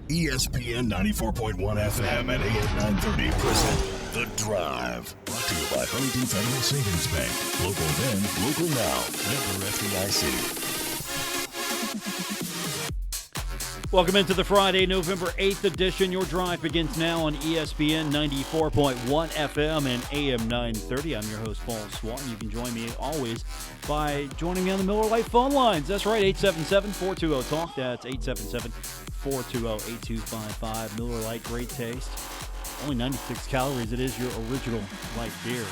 ESPN 94.1 FM and AM 930 present The Drive. Brought to you by Huntington Federal Savings Bank. Local then, local now. Member FDIC. Welcome into the Friday, November 8th edition. Your drive begins now on ESPN 94.1 FM and AM 930. I'm your host, Paul Swann. You can join me always by joining me on the Miller Lite phone lines. That's right, 877-420-TALK. That's 877-420-8255. Miller Lite, great taste. Only 96 calories. It is your original light beer.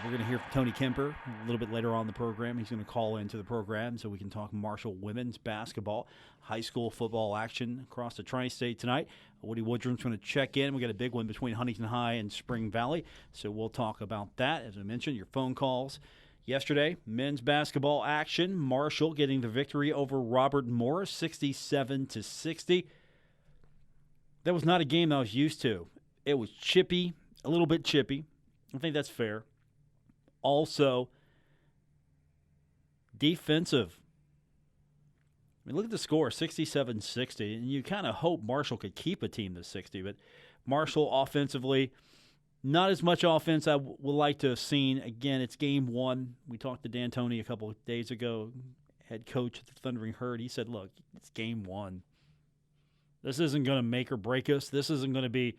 We're going to hear from Tony Kemper a little bit later on in the program. He's going to call into the program so we can talk Marshall women's basketball, high school football action across the tri-state tonight. Woody Woodrum's going to check in. We got a big one between Huntington High and Spring Valley, so we'll talk about that. As I mentioned, your phone calls. Yesterday, men's basketball action. Marshall getting the victory over Robert Morris, 67-60. That was not a game I was used to. It was chippy, a little bit chippy. I think that's fair. Also, defensive. I mean, look at the score, 67-60, and you kind of hope Marshall could keep a team to 60, but Marshall offensively, not as much offense I would like to have seen. Again, it's game one. We talked to Dan Toney a couple of days ago, head coach at the Thundering Herd. He said, look, it's game one. This isn't going to make or break us. This isn't going to be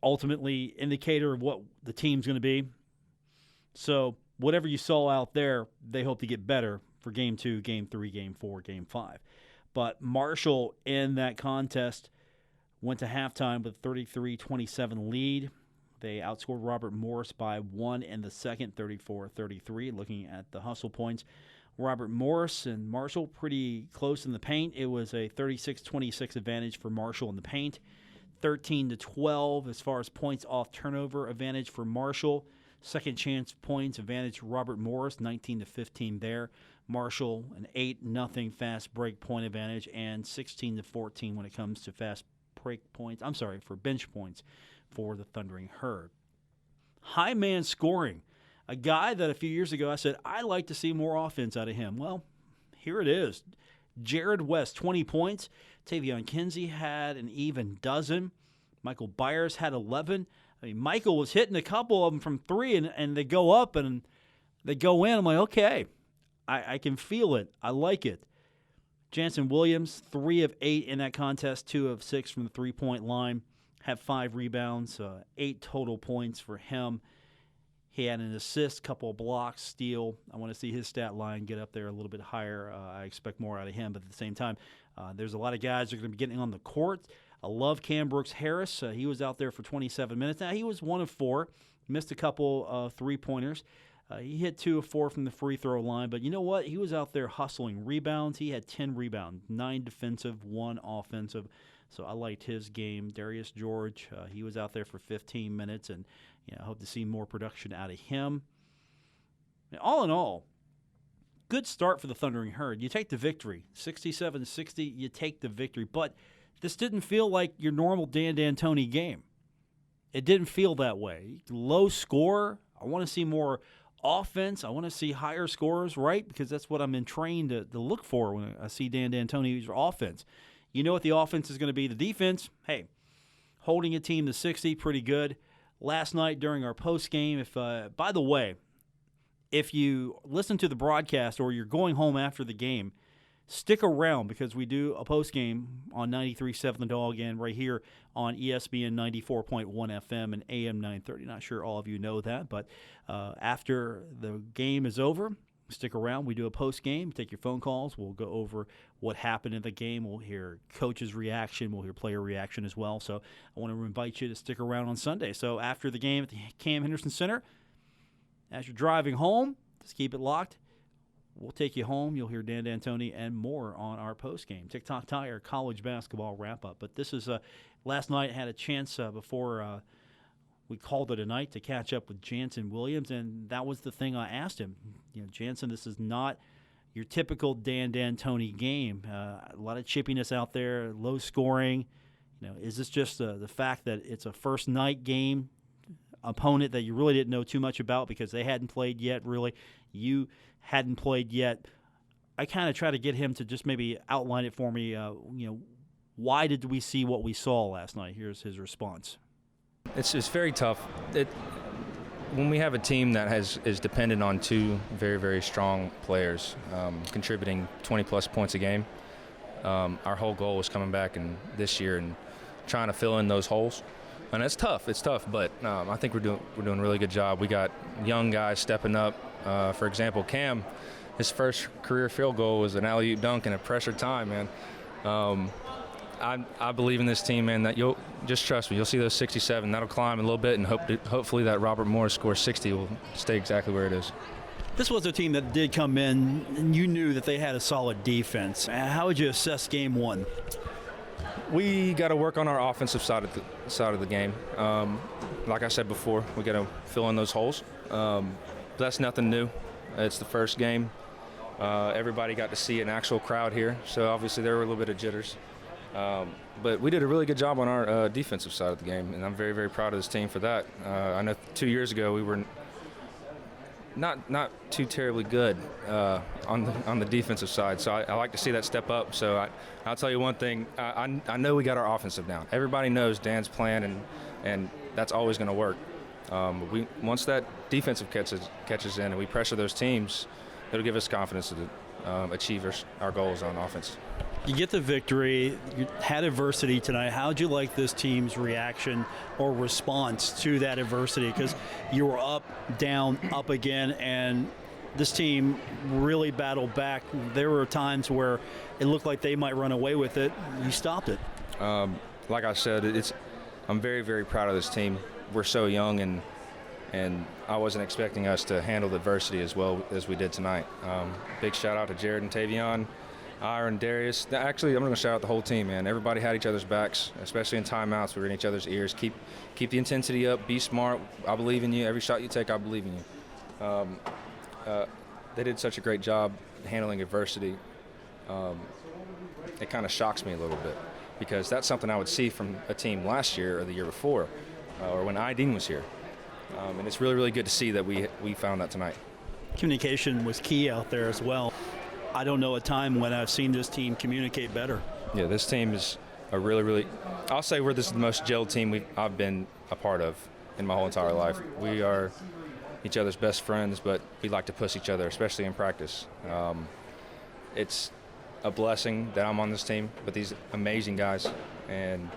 ultimately indicator of what the team's going to be. So whatever you saw out there, they hope to get better for Game 2, Game 3, Game 4, Game 5. But Marshall in that contest went to halftime with a 33-27 lead. They outscored Robert Morris by 1 in the second, 34-33. Looking at the hustle points, Robert Morris and Marshall pretty close in the paint. It was a 36-26 advantage for Marshall in the paint. 13-12 as far as points off turnover advantage for Marshall. Second chance points advantage Robert Morris, 19-15 there. Marshall, an 8-0 fast break point advantage, and 16-14 when it comes to fast break points. I'm sorry, for bench points for the Thundering Herd. High man scoring. A guy that a few years ago I said, I'd like to see more offense out of him. Well, here it is. Jared West, 20 points. Tavion Kinsey had an even dozen. Michael Byers had 11. I mean, Michael was hitting a couple of them from three, and they go up and they go in. I'm like, okay, I can feel it. I like it. Jansen Williams, 3 of 8 in that contest, 2 of 6 from the three-point line, had 5 rebounds, 8 total points for him. He had an assist, couple of blocks, steal. I want to see his stat line get up there a little bit higher. I expect more out of him, but at the same time, there's a lot of guys that are going to be getting on the court. I love Cam Brooks-Harris. He was out there for 27 minutes. Now, he was 1 of 4, missed a couple of three-pointers. He hit 2 of 4 from the free throw line, but you know what? He was out there hustling rebounds. He had 10 rebounds, 9 defensive, 1 offensive. So I liked his game. Darius George, he was out there for 15 minutes, and I hope to see more production out of him. And all in all, good start for the Thundering Herd. You take the victory, 67-60, you take the victory. But this didn't feel like your normal Dan D'Antoni game. It didn't feel that way. Low score. I want to see more offense. I want to see higher scores, right? Because that's what I'm been trained to look for when I see Dan D'Antoni's offense. You know what the offense is going to be. The defense, hey, holding a team to 60, pretty good. Last night during our post game, by the way, if you listen to the broadcast or you're going home after the game, stick around because we do a post game on 93.7 The Dog and right here on ESPN 94.1 FM and AM 930. Not sure all of you know that, but after the game is over, stick around. We do a post game. Take your phone calls. We'll go over what happened in the game. We'll hear coach's reaction. We'll hear player reaction as well. So I want to invite you to stick around on Sunday. So after the game at the Cam Henderson Center, as you're driving home, just keep it locked. We'll take you home. You'll hear Dan D'Antoni and more on our postgame. TikTok Tire college basketball wrap-up. But this is last night I had a chance before we called it a night to catch up with Jansen Williams, and that was the thing I asked him. Jansen, this is not your typical Dan D'Antoni game. A lot of chippiness out there, low scoring. Is this just the fact that it's a first night game opponent that you really didn't know too much about because they hadn't played yet, really? You hadn't played yet. I kind of try to get him to just maybe outline it for me, Why did we see what we saw last night? Here's his response. It's very tough. When we have a team that is dependent on two very, very strong players contributing 20-plus points a game, our whole goal was coming back this year and trying to fill in those holes. And it's tough. It's tough, but I think we're doing a really good job. We got young guys stepping up. For example, Cam, his first career field goal was an alley-oop dunk in a pressure time, man. I believe in this team, man, that you'll just trust me. You'll see those 67. That'll climb a little bit, and hopefully that Robert Morris score 60 will stay exactly where it is. This was a team that did come in, and you knew that they had a solid defense. How would you assess game one? We got to work on our offensive side of the game. Like I said before, we got to fill in those holes. That's nothing new. It's the first game. Everybody got to see an actual crowd here, so obviously there were a little bit of jitters. But we did a really good job on our defensive side of the game, and I'm very, very proud of this team for that. I know 2 years ago we were not too terribly good on the defensive side, so I like to see that step up. So I'll tell you one thing, I know we got our offensive down. Everybody knows Dan's plan, and that's always going to work. Once that defensive catches in and we pressure those teams, it'll give us confidence to achieve our goals on offense. You get the victory. You had adversity tonight. How'd you like this team's reaction or response to that adversity? Because you were up, down, up again, and this team really battled back. There were times where it looked like they might run away with it. You stopped it. Like I said, I'm very, very proud of this team. We're so young, and I wasn't expecting us to handle the adversity as well as we did tonight. Big shout out to Jared and Tavion, Aaron, Darius. Actually, I'm going to shout out the whole team, man. Everybody had each other's backs, especially in timeouts. We were in each other's ears. Keep the intensity up. Be smart. I believe in you. Every shot you take, I believe in you. They did such a great job handling adversity. It kind of shocks me a little bit because that's something I would see from a team last year or the year before or when Ideen was here. And it's really, really good to see that we found that tonight. Communication was key out there as well. I don't know a time when I've seen this team communicate better. Yeah, this team is a really, really – I'll say this is the most gelled team I've been a part of in my whole entire life. We are each other's best friends, but we like to push each other, especially in practice. It's a blessing that I'm on this team with these amazing guys, and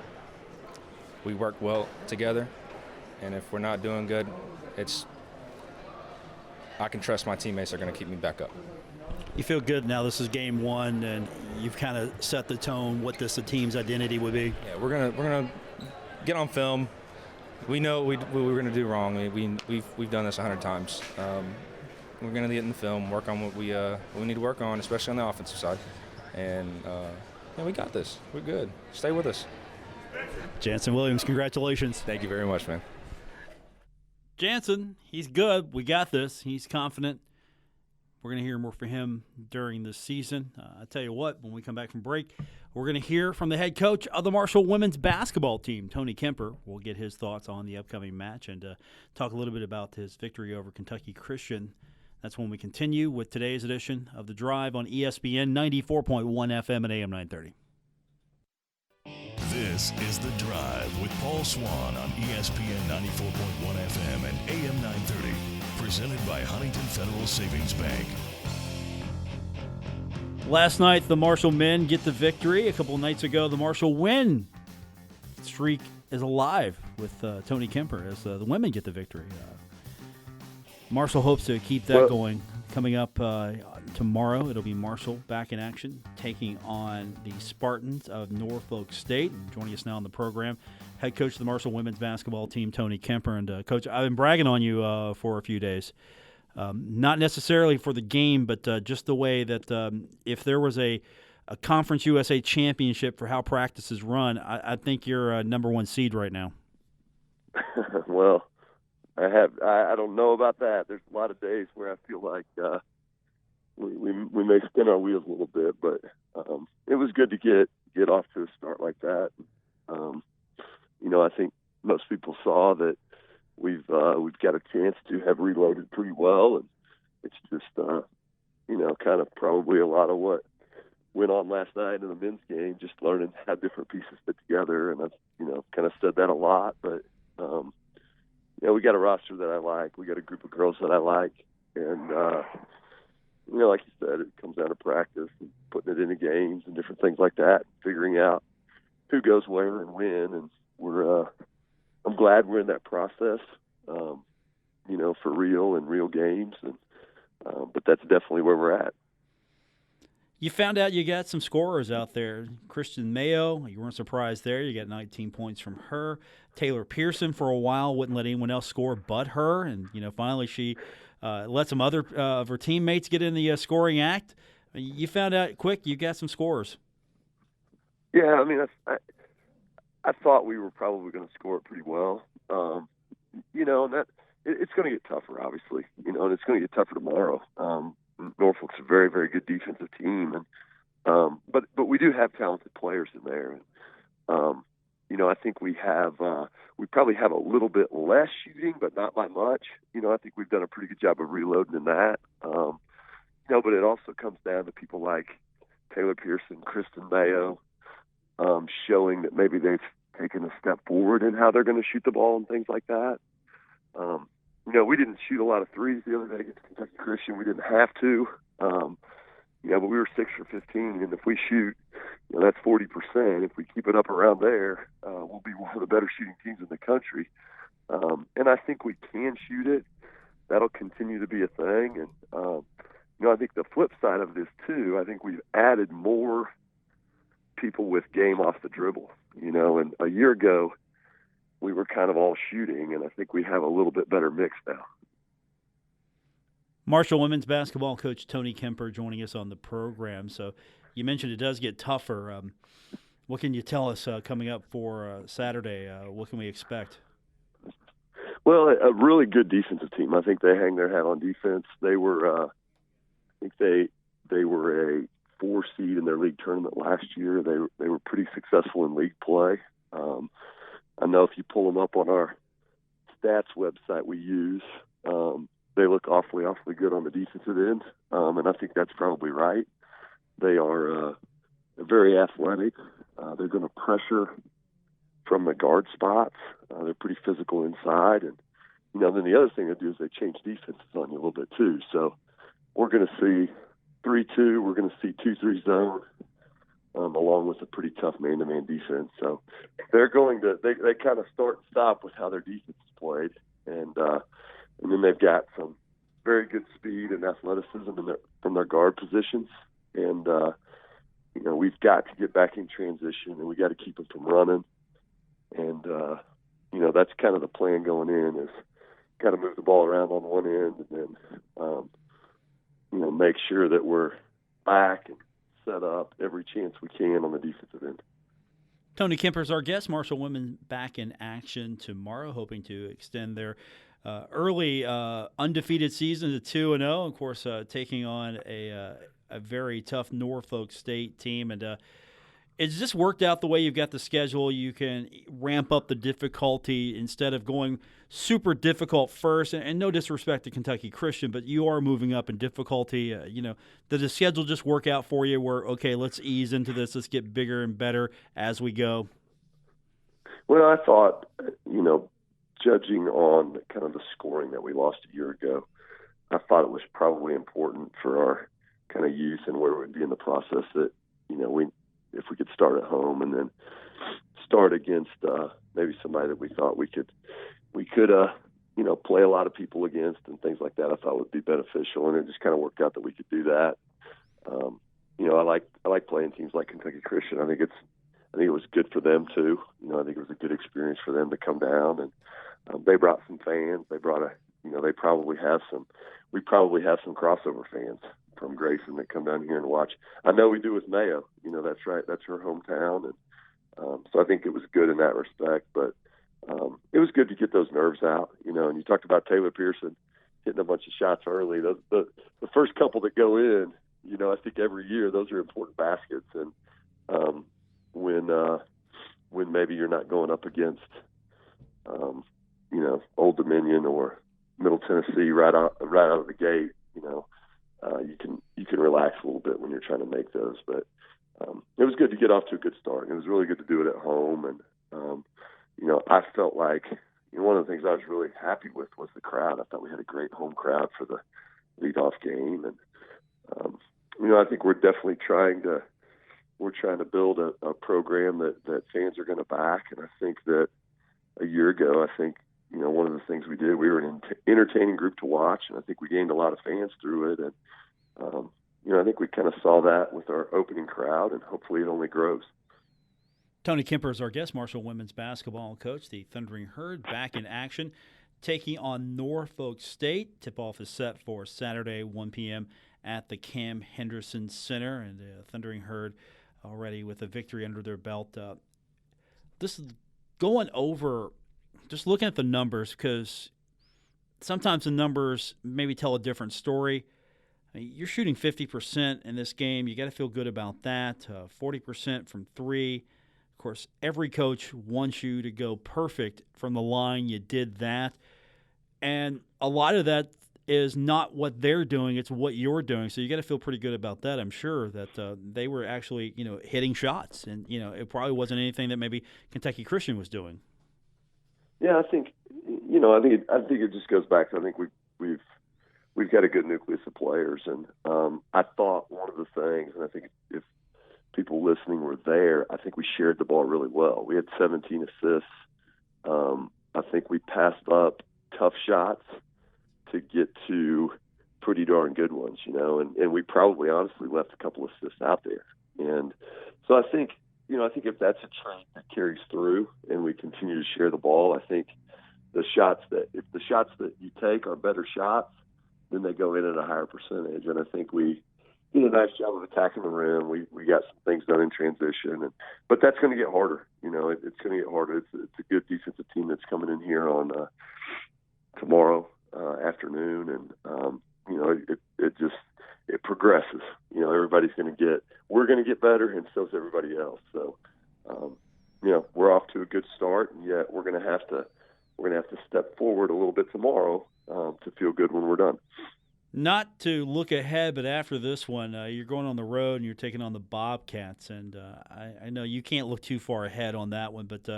we work well together. And if we're not doing good, I can trust my teammates are going to keep me back up. You feel good now. This is game one, and you've kind of set the tone what the team's identity would be. Yeah, we're gonna get on film. We know what we're gonna do wrong. We've done this 100 times. We're gonna get in the film, work on what we need to work on, especially on the offensive side. And we got this. We're good. Stay with us. Jansen Williams, congratulations. Thank you very much, man. Jansen, he's good. We got this. He's confident. We're going to hear more from him during the season. I tell you what, when we come back from break, we're going to hear from the head coach of the Marshall women's basketball team, Tony Kemper. We'll get his thoughts on the upcoming match and talk a little bit about his victory over Kentucky Christian. That's when we continue with today's edition of The Drive on ESPN 94.1 FM and AM 930. This is The Drive with Paul Swann on ESPN 94.1 FM and AM 930. Presented by Huntington Federal Savings Bank. Last night, the Marshall men get the victory. A couple of nights ago, the Marshall win streak is alive with Tony Kemper as the women get the victory. Marshall hopes to keep that going. Coming up tomorrow, it'll be Marshall back in action, taking on the Spartans of Norfolk State. And joining us now on the program, head coach of the Marshall women's basketball team, Tony Kemper. And, Coach, I've been bragging on you for a few days. Not necessarily for the game, but just the way that if there was a Conference USA championship for how practice is run, I think you're number one seed right now. Well, I don't know about that. There's a lot of days where I feel like we may spin our wheels a little bit, but it was good to get off to a start like that. I think most people saw that we've got a chance to have reloaded pretty well, and it's just kind of probably a lot of what went on last night in the men's game, just learning how different pieces fit together. And I've, kind of said that a lot, but, we got a roster that I like. We got a group of girls that I like. And, like you said, it comes down to practice and putting it into games and different things like that, figuring out who goes where and when. And I'm glad we're in that process, for real and real games. And, but that's definitely where we're at. You found out you got some scorers out there. Kristen Mayo, you weren't surprised there. You got 19 points from her. Taylor Pearson for a while wouldn't let anyone else score but her. And, finally she let some other of her teammates get in the scoring act. You found out quick you got some scorers. Yeah, I mean, I thought we were probably going to score it pretty well. And that it's going to get tougher, obviously, and it's going to get tougher tomorrow. Norfolk's a very, very good defensive team, and but we do have talented players in there. I think we probably have a little bit less shooting, but not by much. I think we've done a pretty good job of reloading in that. But it also comes down to people like Taylor Pearson, Kristen Mayo, showing that maybe they've taken a step forward in how they're going to shoot the ball and things like that. We didn't shoot a lot of threes the other day against Kentucky Christian. We didn't have to. But we were 6 for 15, and if we shoot, that's 40%. If we keep it up around there, we'll be one of the better shooting teams in the country. And I think we can shoot it. That'll continue to be a thing. And, I think the flip side of this, too, I think we've added more people with game off the dribble. And a year ago, we were kind of all shooting, and I think we have a little bit better mix now. Marshall women's basketball coach Tony Kemper joining us on the program. So you mentioned it does get tougher. What can you tell us coming up for Saturday? What can we expect? Well, a really good defensive team. I think they hang their hat on defense. They were, I think they were a 4 seed in their league tournament last year. They were pretty successful in league play. I know if you pull them up on our stats website we use, they look awfully good on the defensive end, and I think that's probably right. They are very athletic. They're going to pressure from the guard spots. They're pretty physical inside, and then the other thing they do is they change defenses on you a little bit too. So we're going to see 3-2. We're going to see 2-3 zone. Along with a pretty tough man-to-man defense. So they're going to they kind of start and stop with how their defense is played, and then they've got some very good speed and athleticism from their guard positions, and we've got to get back in transition, and we got to keep them from running, and that's kind of the plan going in is got to move the ball around on one end, and then make sure that we're back and set up every chance we can on the defensive end. Tony Kemper is our guest. Marshall women back in action tomorrow, hoping to extend their early undefeated season to 2-0. Of course, taking on a very tough Norfolk State team. And it's just worked out the way you've got the schedule. You can ramp up the difficulty instead of going super difficult first. And no disrespect to Kentucky Christian, but you are moving up in difficulty. Did the schedule just work out for you where, okay, let's ease into this, let's get bigger and better as we go? Well, I thought, judging on kind of the scoring that we lost a year ago, I thought it was probably important for our kind of youth and where we'd be in the process that, if we could start at home and then start against maybe somebody that we thought we could play a lot of people against and things like that, I thought would be beneficial, and it just kind of worked out that we could do that. I like playing teams like Kentucky Christian. I think it was good for them too. I think it was a good experience for them to come down, and they brought some fans. They brought we probably have some crossover fans from Grayson that come down here and watch. I know we do with Mayo. That's right. That's her hometown, and so I think it was good in that respect. But it was good to get those nerves out. And you talked about Taylor Pearson hitting a bunch of shots early. The first couple that go in, I think every year those are important baskets. And when maybe you're not going up against Old Dominion or Middle Tennessee right out of the gate, you can relax a little bit when you're trying to make those. But it was good to get off to a good start. It was really good to do it at home, and I felt like one of the things I was really happy with was the crowd. I thought we had a great home crowd for the leadoff game, and I think we're definitely trying to build a program that fans are going to back. And I think that a year ago, one of the things we did, we were an entertaining group to watch, and I think we gained a lot of fans through it. And I think we kind of saw that with our opening crowd, and hopefully it only grows. Tony Kemper is our guest, Marshall women's basketball coach. The Thundering Herd back in action, taking on Norfolk State. Tip-off is set for Saturday, 1 p.m. at the Cam Henderson Center, and the Thundering Herd already with a victory under their belt. This is going over, just looking at the numbers, because sometimes the numbers maybe tell a different story. You're shooting 50% in this game. You got to feel good about that. 40% from three. Of course, every coach wants you to go perfect from the line. You did that. And a lot of that is not what they're doing, it's what you're doing. So you got to feel pretty good about that. I'm sure that they were actually, hitting shots, and it probably wasn't anything that maybe Kentucky Christian was doing. Yeah, I think it just goes back to, I think we've got a good nucleus of players, and I thought one of the things, and I think if people listening were there, I think we shared the ball really well. We had 17 assists. I think we passed up tough shots to get to pretty darn good ones, and we probably honestly left a couple of assists out there. And so I think if that's a trait that carries through and we continue to share the ball, I think if the shots that you take are better shots, then they go in at a higher percentage. And I think we did a nice job of attacking the rim. We got some things done in transition, but that's going to get harder. It's going to get harder. It's a good defensive team that's coming in here on tomorrow afternoon, and it progresses. We're going to get better, and so is everybody else. So we're off to a good start, and yet we're going to have to step forward a little bit tomorrow to feel good when we're done. Not to look ahead, but after this one, you're going on the road and you're taking on the Bobcats. And I know you can't look too far ahead on that one, but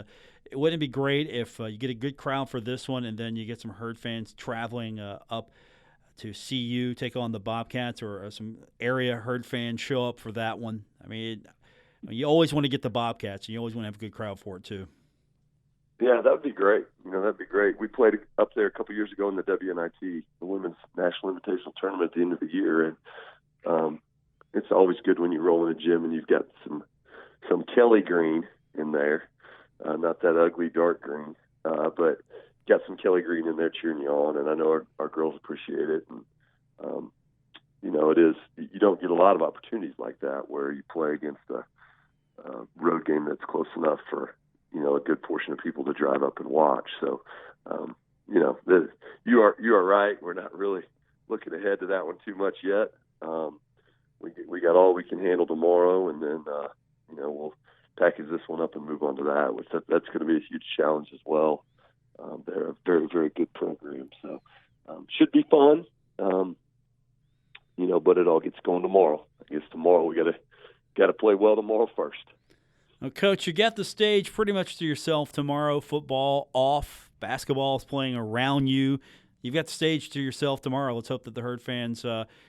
wouldn't it be great if you get a good crowd for this one and then you get some Herd fans traveling up to see you take on the Bobcats, or some area Herd fans show up for that one? I mean, you always want to get the Bobcats, and you always want to have a good crowd for it too. Yeah, that would be great. That'd be great. We played up there a couple years ago in the WNIT, the Women's National Invitational Tournament at the end of the year, and it's always good when you roll in a gym and you've got some Kelly green in there, not that ugly dark green, but got some Kelly green in there cheering you on, and I know our girls appreciate it. And it is, you don't get a lot of opportunities like that where you play against a road game that's close enough for a good portion of people to drive up and watch. So, you are right. We're not really looking ahead to that one too much yet. We got all we can handle tomorrow, and then we'll package this one up and move on to that. That's going to be a huge challenge as well. They're a very, very good program, so should be fun. But it all gets going tomorrow. I guess tomorrow we got to play well tomorrow first. Well, Coach, you got the stage pretty much to yourself tomorrow. Football off, basketball is playing around you. You've got the stage to yourself tomorrow. Let's hope that the Herd fans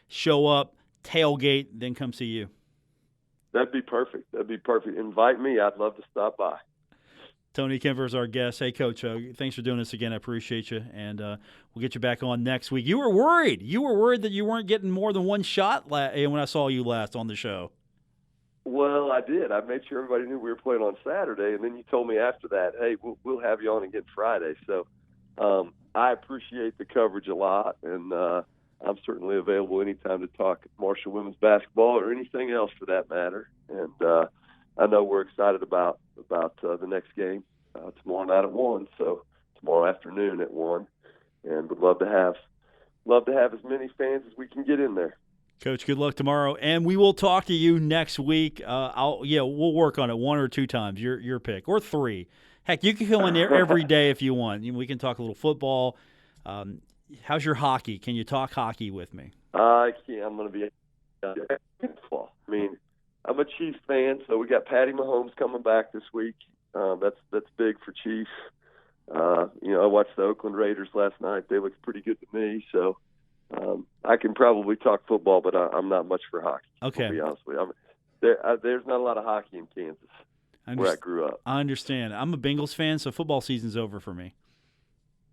show up, tailgate, then come see you. That'd be perfect. Invite me. I'd love to stop by. Tony Kemper is our guest. Hey, Coach, thanks for doing this again. I appreciate you, and we'll get you back on next week. You were worried. You were worried that you weren't getting more than one shot when I saw you last on the show. Well, I did. I made sure everybody knew we were playing on Saturday, and then you told me after that, hey, we'll have you on again Friday. So I appreciate the coverage a lot, and I'm certainly available anytime to talk Marshall women's basketball or anything else for that matter. And I know we're excited about the next game tomorrow night at 1, so tomorrow afternoon at 1, and would love to have as many fans as we can get in there. Coach, good luck tomorrow, and we will talk to you next week. We'll work on it 1 or 2 times, your pick, or 3. Heck, you can come in there every day if you want. We can talk a little football. How's your hockey? Can you talk hockey with me? I can't. I'm going to be baseball. I mean, I'm a Chiefs fan, so we got Patty Mahomes coming back this week. That's big for Chiefs. I watched the Oakland Raiders last night. They looked pretty good to me. So I can probably talk football, but I'm not much for hockey. Okay. To be honest with you, there's not a lot of hockey in Kansas where I grew up. I understand. I'm a Bengals fan, so football season's over for me.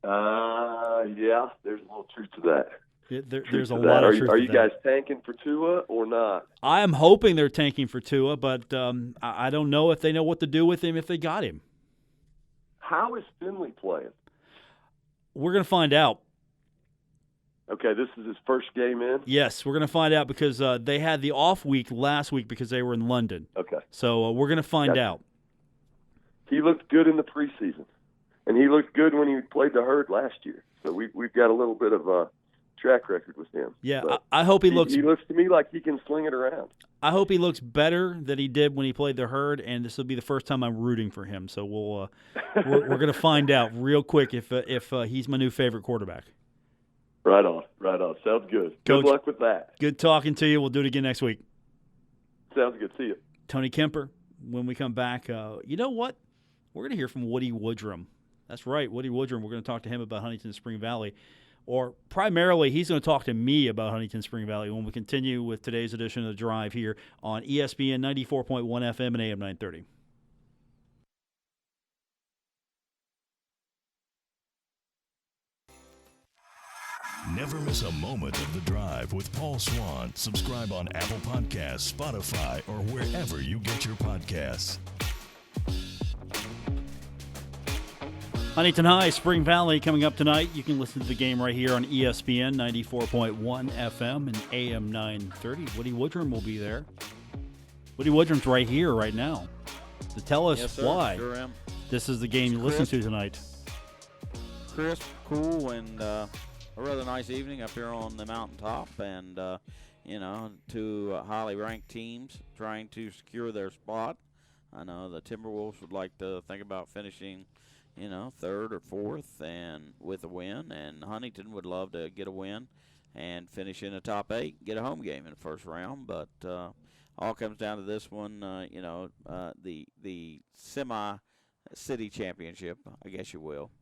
Yeah, there's a little truth to that. There's a lot of truth to that. Are you guys tanking for Tua or not? I am hoping they're tanking for Tua, but I don't know if they know what to do with him if they got him. How is Finley playing? We're going to find out. Okay, this is his first game in? Yes, we're going to find out because they had the off week last week because they were in London. Okay. So we're going to find out. He looked good in the preseason, and he looked good when he played the Herd last year. So we've got a little bit of a track record with him. Yeah, I hope he looks. He looks to me like he can sling it around. I hope he looks better than he did when he played the Herd, and this will be the first time I'm rooting for him. So we're going to find out real quick if he's my new favorite quarterback. Right on. Sounds good. Coach, good luck with that. Good talking to you. We'll do it again next week. Sounds good. See you. Tony Kemper, when we come back, you know what? We're going to hear from Woody Woodrum. That's right, Woody Woodrum. We're going to talk to him about Huntington Spring Valley. Or primarily, he's going to talk to me about Huntington Spring Valley when we continue with today's edition of The Drive here on ESPN 94.1 FM and AM 930. Never miss a moment of The Drive with Paul Swann. Subscribe on Apple Podcasts, Spotify, or wherever you get your podcasts. Huntington High, Spring Valley coming up tonight. You can listen to the game right here on ESPN 94.1 FM and AM 930. Woody Woodrum will be there. Woody Woodrum's right here right now to tell us why this is the game you listen to tonight. Crisp, cool, and a rather nice evening up here on the mountaintop. And, two highly ranked teams trying to secure their spot. I know the Timberwolves would like to think about finishing third or fourth and with a win, and Huntington would love to get a win and finish in the top 8, get a home game in the first round. But all comes down to this one, the semi-city championship, I guess you will,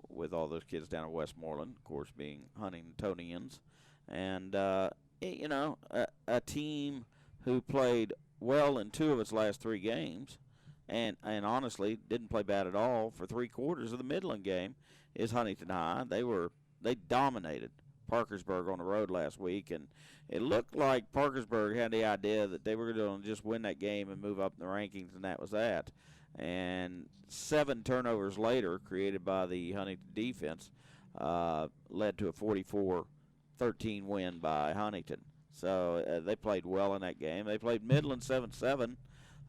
with all those kids down in Westmoreland, of course, being Huntingtonians. And, a team who played well in 2 of its last 3 games, and honestly didn't play bad at all for 3/4 of the Midland game, is Huntington High. They dominated Parkersburg on the road last week, and it looked like Parkersburg had the idea that they were going to just win that game and move up in the rankings, and that was that. And 7 turnovers later, created by the Huntington defense, led to a 44-13 win by Huntington. So they played well in that game. They played Midland 7-7.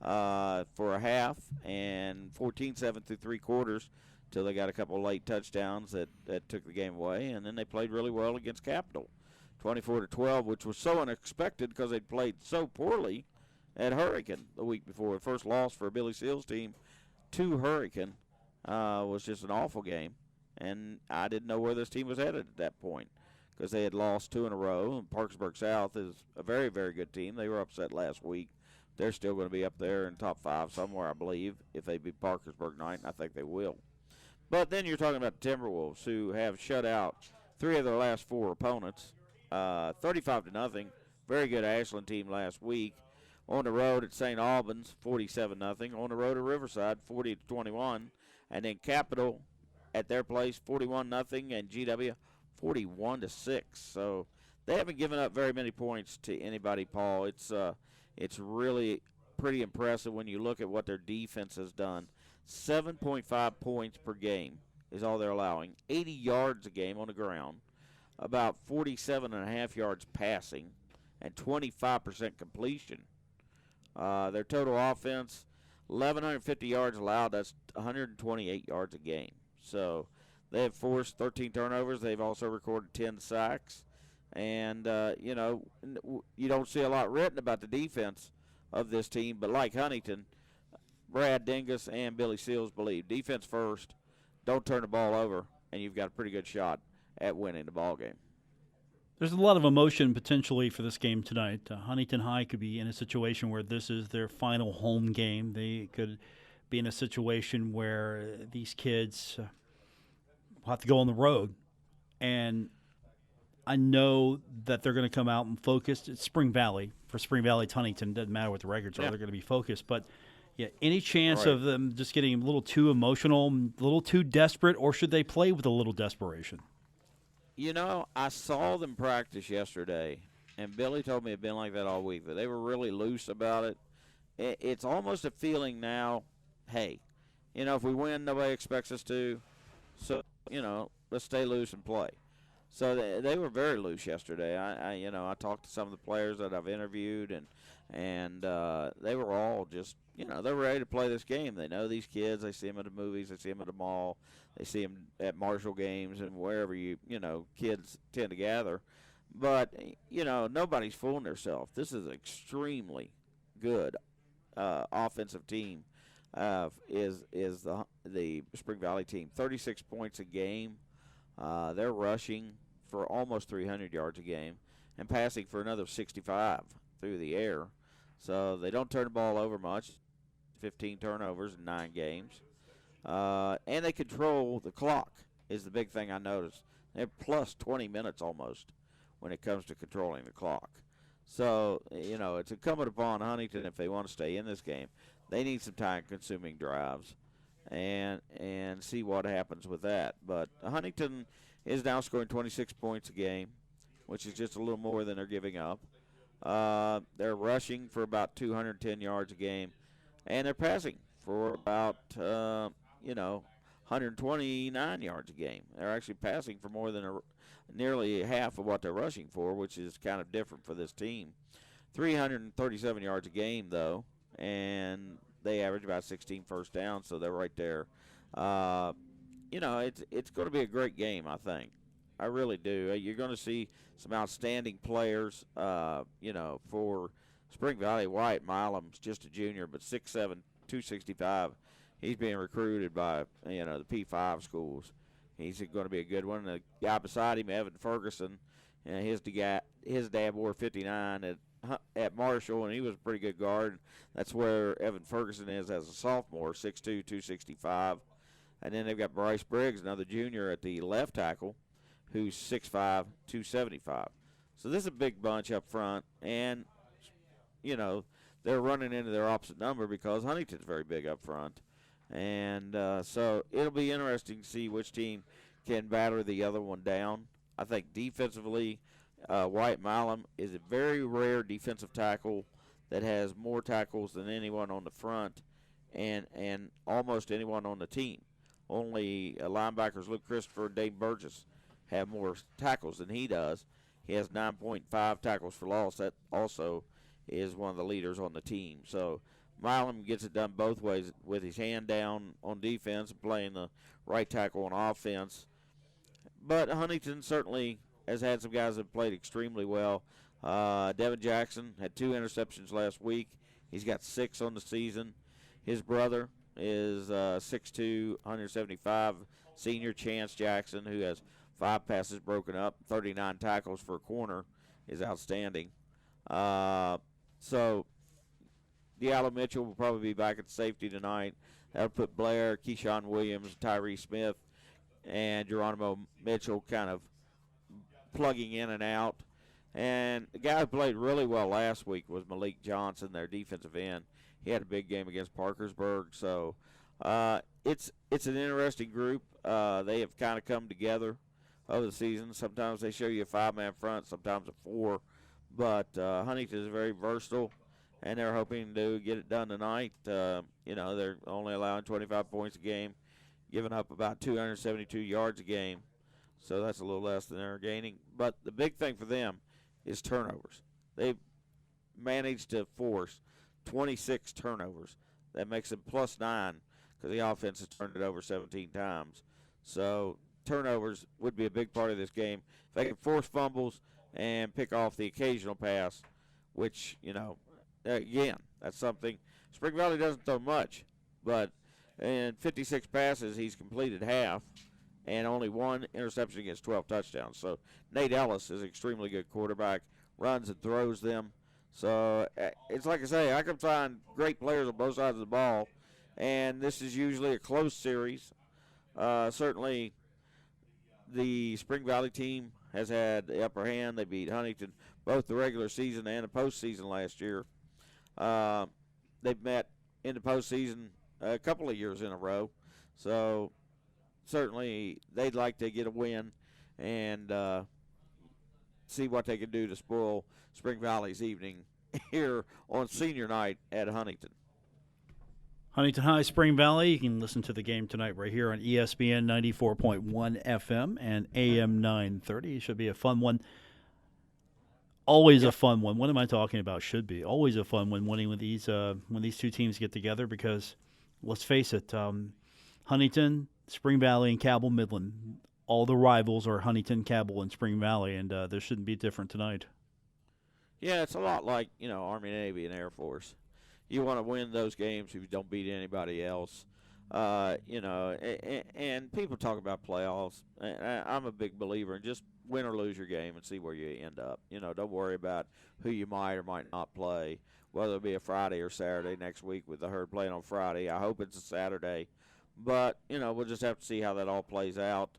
For a half and 14-7 through 3/4 till they got a couple of late touchdowns that took the game away, and then they played really well against Capital, 24-12, which was so unexpected because they'd played so poorly at Hurricane the week before. The first loss for a Billy Seals team to Hurricane was just an awful game, and I didn't know where this team was headed at that point because they had lost 2 in a row, and Parkersburg South is a very, very good team. They were upset last week. They're still going to be up there in top 5 somewhere, I believe, if they beat Parkersburg tonight, and I think they will. But then you're talking about the Timberwolves, who have shut out 3 of their last 4 opponents, 35-0. Very good Ashland team last week. On the road at St. Albans, 47-0. On the road at Riverside, 40-21. And then Capital at their place, 41-0, and GW, 41-6. So they haven't given up very many points to anybody, Paul. It's really pretty impressive when you look at what their defense has done. 7.5 points per game is all they're allowing. 80 yards a game on the ground, about 47.5 yards passing, and 25% completion. Their total offense, 1,150 yards allowed. That's 128 yards a game. So they have forced 13 turnovers. They've also recorded 10 sacks. And, you don't see a lot written about the defense of this team. But like Huntington, Brad Dingus and Billy Seals believe defense first, don't turn the ball over, and you've got a pretty good shot at winning the ball game. There's a lot of emotion potentially for this game tonight. Huntington High could be in a situation where this is their final home game. They could be in a situation where these kids will have to go on the road. And I know that they're going to come out and focus. It's Spring Valley. For Spring Valley to Huntington, it doesn't matter what the records are. They're going to be focused. But, yeah, any chance of them just getting a little too emotional, a little too desperate, or should they play with a little desperation? You know, I saw them practice yesterday, and Billy told me it had been like that all week, that they were really loose about it. It's almost a feeling now, hey, you know, if we win, nobody expects us to. So, you know, let's stay loose and play. So they were very loose yesterday. I talked to some of the players that I've interviewed, and they were all just, you know, they're ready to play this game. They know these kids. They see them at the movies. They see them at the mall. They see them at Marshall games and wherever kids tend to gather. But, you know, nobody's fooling themselves. This is an extremely good offensive team. Is the Spring Valley team. 36 points a game. They're rushing for almost 300 yards a game and passing for another 65 through the air. So they don't turn the ball over much. 15 turnovers in 9 games. And they control the clock is the big thing I noticed. They're plus 20 minutes almost when it comes to controlling the clock. So, you know, it's incumbent upon Huntington, if they want to stay in this game, they need some time-consuming drives and see what happens with that. But Huntington is now scoring 26 points a game, which is just a little more than they're giving up. They're rushing for about 210 yards a game, and they're passing for about, 129 yards a game. They're actually passing for more than nearly half of what they're rushing for, which is kind of different for this team. 337 yards a game, though, and they average about 16 first downs, so they're right there. It's going to be a great game, I think. I really do. You're going to see some outstanding players, for Spring Valley. Wyatt Milam's just a junior, but 6'7", 265. He's being recruited by, the P5 schools. He's going to be a good one. The guy beside him, Evan Ferguson, his dad wore 59 at Marshall, and he was a pretty good guard. That's where Evan Ferguson is as a sophomore, 6'2", 265. And then they've got Bryce Briggs, another junior at the left tackle, who's 6'5", 275. So this is a big bunch up front, and, they're running into their opposite number because Huntington's very big up front. And so it'll be interesting to see which team can batter the other one down. I think defensively, Wyatt Milam is a very rare defensive tackle that has more tackles than anyone on the front and almost anyone on the team. Only linebackers Luke Christopher and Dave Burgess have more tackles than he does. He has 9.5 tackles for loss. That also is one of the leaders on the team. So Milam gets it done both ways with his hand down on defense and playing the right tackle on offense. But Huntington certainly has had some guys that have played extremely well. Devin Jackson had 2 interceptions last week. He's got 6 on the season. His brother is 6'2", 175, senior Chance Jackson, who has 5 passes broken up, 39 tackles for a corner, is outstanding. So Diallo Mitchell will probably be back at safety tonight. That'll put Blair, Keyshawn Williams, Tyree Smith, and Geronimo Mitchell kind of plugging in and out. And the guy who played really well last week was Malik Johnson, their defensive end. He had a big game against Parkersburg. So it's an interesting group. They have kind of come together over the season. Sometimes they show you a 5-man front, sometimes a 4. But Huntington is very versatile, and they're hoping to get it done tonight. They're only allowing 25 points a game, giving up about 272 yards a game. So that's a little less than they're gaining. But the big thing for them is turnovers. They've managed to force 26 turnovers. That makes them +9 because the offense has turned it over 17 times. So turnovers would be a big part of this game. If they can force fumbles and pick off the occasional pass, which, again, that's something. Spring Valley doesn't throw much, but in 56 passes, he's completed half. and only 1 interception against 12 touchdowns. So Nate Ellis is an extremely good quarterback, runs and throws them. So it's like I say, I can find great players on both sides of the ball, and this is usually a close series. Certainly the Spring Valley team has had the upper hand. They beat Huntington both the regular season and the postseason last year. They've met in the postseason a couple of years in a row. So certainly they'd like to get a win and see what they can do to spoil Spring Valley's evening here on senior night at Huntington. Huntington High, Spring Valley. You can listen to the game tonight right here on ESPN 94.1 FM and AM 930. It should be a fun one. Always a fun one. What am I talking about? Should be. Always a fun one winning when these two teams get together because, let's face it, Huntington, Spring Valley, and Cabell Midland, all the rivals are Huntington, Cabell, and Spring Valley, and there shouldn't be different tonight. Yeah, it's a lot like, Army, Navy, and Air Force. You want to win those games if you don't beat anybody else. And people talk about playoffs. I'm a big believer in just win or lose your game and see where you end up. Don't worry about who you might or might not play, whether it be a Friday or Saturday next week with the Herd playing on Friday. I hope it's a Saturday. But, we'll just have to see how that all plays out.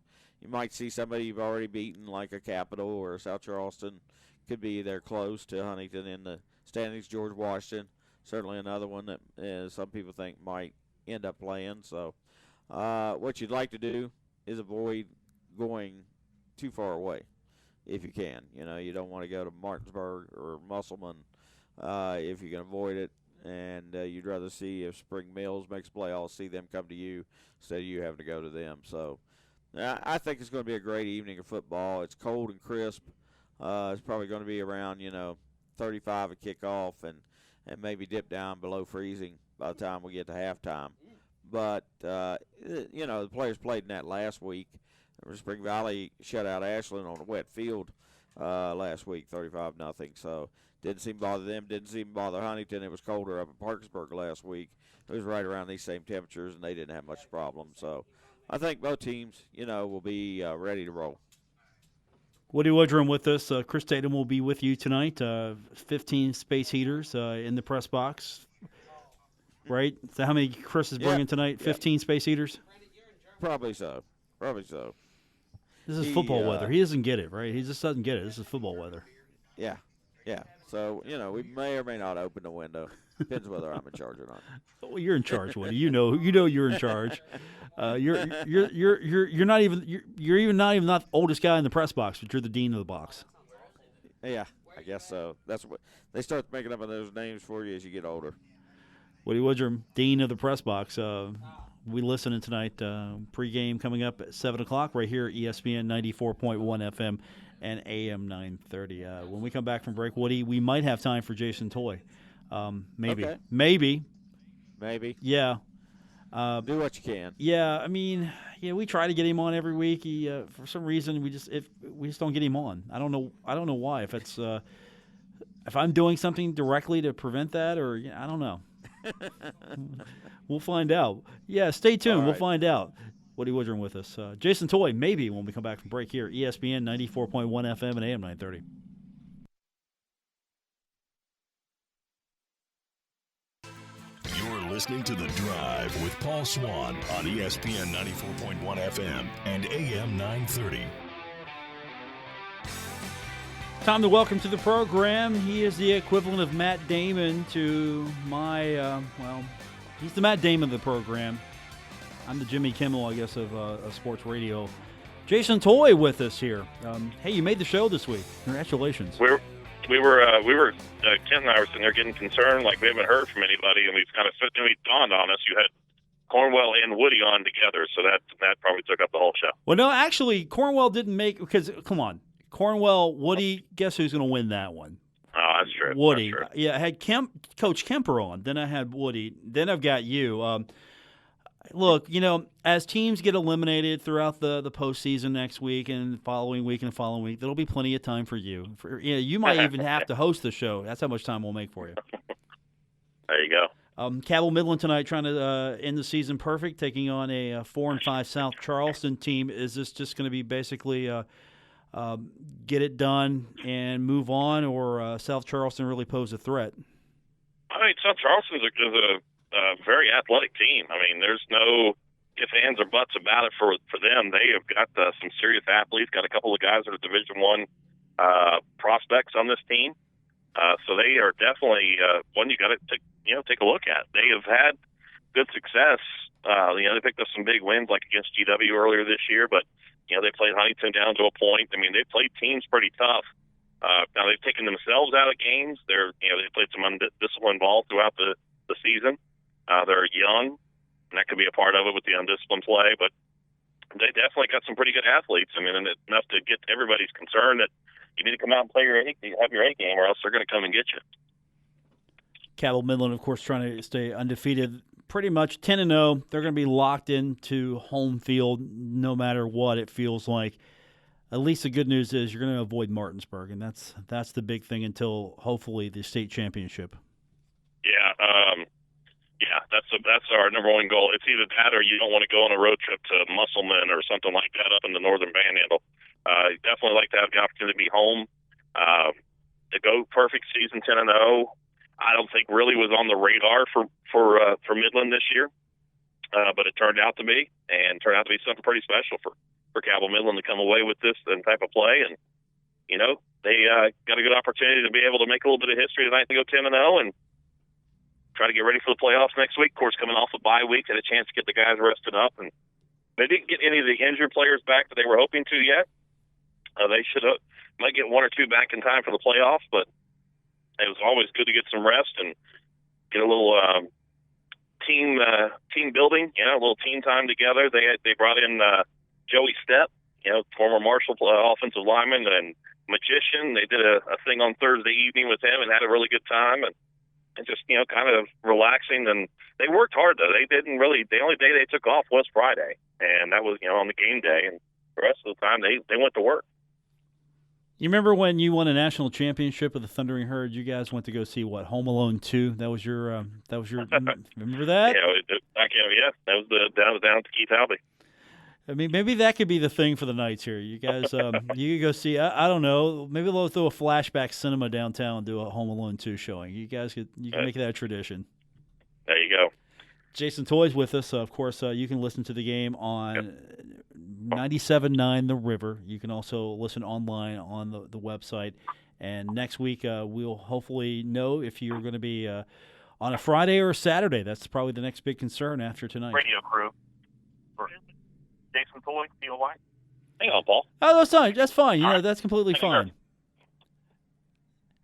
You might see somebody you've already beaten like a Capital or South Charleston. Could be there close to Huntington in the standings. George Washington, certainly another one that some people think might end up playing. So what you'd like to do is avoid going too far away if you can. You don't want to go to Martinsburg or Musselman if you can avoid it. And you'd rather see if Spring Mills makes playoffs, see them come to you instead of you having to go to them. So I think it's going to be a great evening of football. It's cold and crisp. It's probably going to be around, 35 at kickoff and maybe dip down below freezing by the time we get to halftime. But, the players played in that last week. Spring Valley shut out Ashland on a wet field last week, 35-0. So didn't seem to bother them, didn't seem to bother Huntington. It was colder up in Parkersburg last week. It was right around these same temperatures, and they didn't have much problem. So I think both teams, will be ready to roll. Woody Woodrum with us. Chris Tatum will be with you tonight. 15 space heaters in the press box. Right? So how many Chris is bringing tonight? 15 space heaters? Probably so. This is football weather. He doesn't get it, right? He just doesn't get it. This is football weather. Yeah. So, we may or may not open the window. Depends whether I'm in charge or not. Well, you're in charge, Woody. You know you're in charge. You're not even the oldest guy in the press box, but you're the dean of the box. Yeah, I guess so. That's what they start making up those names for you as you get older. Woody Woodrum, dean of the press box. We listening tonight. Pregame coming up at 7:00 right here at ESPN 94.1 FM and AM 930. When we come back from break, Woody, we might have time for Jason Toy. Maybe. Okay. Maybe. Yeah. Do what you can. Yeah, we try to get him on every week. He, for some reason, we just don't get him on. I don't know why. If it's if I'm doing something directly to prevent that, or I don't know. We'll find out. Yeah, stay tuned. Right. We'll find out. Woody Woodrum with us. Jason Toy, maybe when we come back from break here, ESPN 94.1 FM and AM 930. Listening to The Drive with Paul Swann on ESPN 94.1 FM and AM 930. Time to welcome to the program. He is the equivalent of Matt Damon to my, he's the Matt Damon of the program. I'm the Jimmy Kimmel, I guess, of sports radio. Jason Toy with us here. Hey, you made the show this week. Congratulations. We were Ken and I were sitting there getting concerned, like we haven't heard from anybody, and we've kind of it dawned on us you had Cornwell and Woody on together, so that probably took up the whole show. Well, no, actually, Cornwell didn't make, because come on, Cornwell, Woody, guess who's going to win that one? Oh, that's true. Woody. That's true. Yeah, I had Coach Kemper on, then I had Woody, then I've got you. Look, as teams get eliminated throughout the postseason next week and the following week, there'll be plenty of time for you. You might even have to host the show. That's how much time we'll make for you. There you go. Cabell Midland tonight trying to end the season perfect, taking on a 4-5 South Charleston team. Is this just going to be basically get it done and move on, or South Charleston really pose a threat? I mean, South Charleston is a very athletic team. I mean, there's no ifs, ands, or buts about it for them. They have got some serious athletes, got a couple of guys that are Division I prospects on this team. So they are definitely one you got to take a look at. They have had good success. They picked up some big wins like against GW earlier this year, but they played Huntington down to a point. I mean, they played teams pretty tough. Now they've taken themselves out of games. They played some undisciplined ball throughout the season. They're young, and that could be a part of it with the undisciplined play, but they definitely got some pretty good athletes. I mean, and enough to get everybody's concern that you need to come out and play have your A game, or else they're going to come and get you. Cabell Midland, of course, trying to stay undefeated, pretty much 10-0. They're going to be locked into home field no matter what, it feels like. At least the good news is you're going to avoid Martinsburg, and that's the big thing until hopefully the state championship. Yeah, that's our number one goal. It's either that or you don't want to go on a road trip to Musselman or something like that up in the northern Panhandle. You definitely like to have the opportunity to be home. To go perfect season 10-0, I don't think really was on the radar for Midland this year, but it turned out to be, and turned out to be something pretty special for Cabell Midland to come away with this type of play. And they got a good opportunity to be able to make a little bit of history tonight to go 10-0 and try to get ready for the playoffs next week. Of course, coming off a bye week, had a chance to get the guys rested up, and they didn't get any of the injured players back that they were hoping to yet. They might get one or two back in time for the playoffs, but it was always good to get some rest and get a little team building, a little team time together. They brought in Joey Stepp, former Marshall offensive lineman and magician. They did a thing on Thursday evening with him and had a really good time, and just kind of relaxing. And they worked hard though. The only day they took off was Friday, and that was on the game day. And the rest of the time they went to work. You remember when you won a national championship with the Thundering Herd? You guys went to go see Home Alone 2. That was your. Remember that? Yeah, that was down to Keith Halby. I mean, maybe that could be the thing for the Knights here. You guys, you could go see. I don't know. Maybe they'll throw a flashback cinema downtown and do a Home Alone 2 showing. You can make that a tradition. There you go. Jason Toy's with us. Of course, you can listen to the game on 97.9 The River. You can also listen online on the website. And next week, we'll hopefully know if you're going to be on a Friday or a Saturday. That's probably the next big concern after tonight. Radio crew. Jason Toy, COY. Hang on, Paul. Oh, that's fine. That's fine. That's completely fine.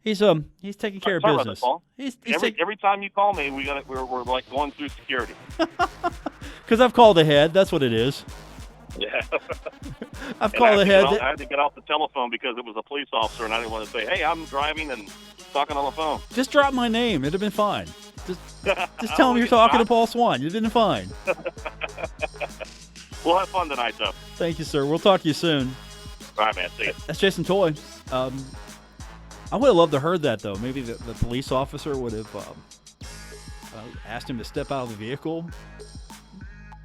He's taking care of business. Every time you call me, we're like going through security. Because I've called ahead. That's what it is. Yeah. I've called ahead. I had to get off the telephone because it was a police officer, and I didn't want to say, "Hey, I'm driving and talking on the phone." Just drop my name. It'd have been fine. Just tell him you're talking to Paul Swann. You'd have been fine. We'll have fun tonight, though. Thank you, sir. We'll talk to you soon. All right, man. See you. That's Jason Toy. I would have loved to heard that, though. Maybe the police officer would have asked him to step out of the vehicle.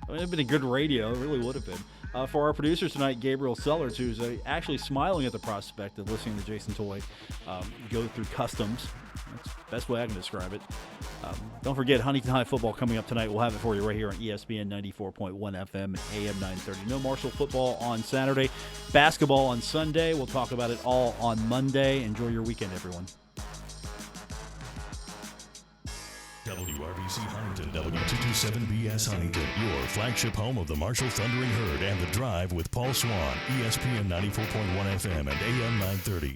It would have been a good radio. It really would have been. For our producer tonight, Gabriel Sellers, who's actually smiling at the prospect of listening to Jason Toy go through customs. That's the best way I can describe it. Don't forget, Huntington High football coming up tonight. We'll have it for you right here on ESPN 94.1 FM and AM 930. No Marshall football on Saturday. Basketball on Sunday. We'll talk about it all on Monday. Enjoy your weekend, everyone. WRBC Huntington, W227BS Huntington, your flagship home of the Marshall Thundering Herd and The Drive with Paul Swann, ESPN 94.1 FM and AM 930.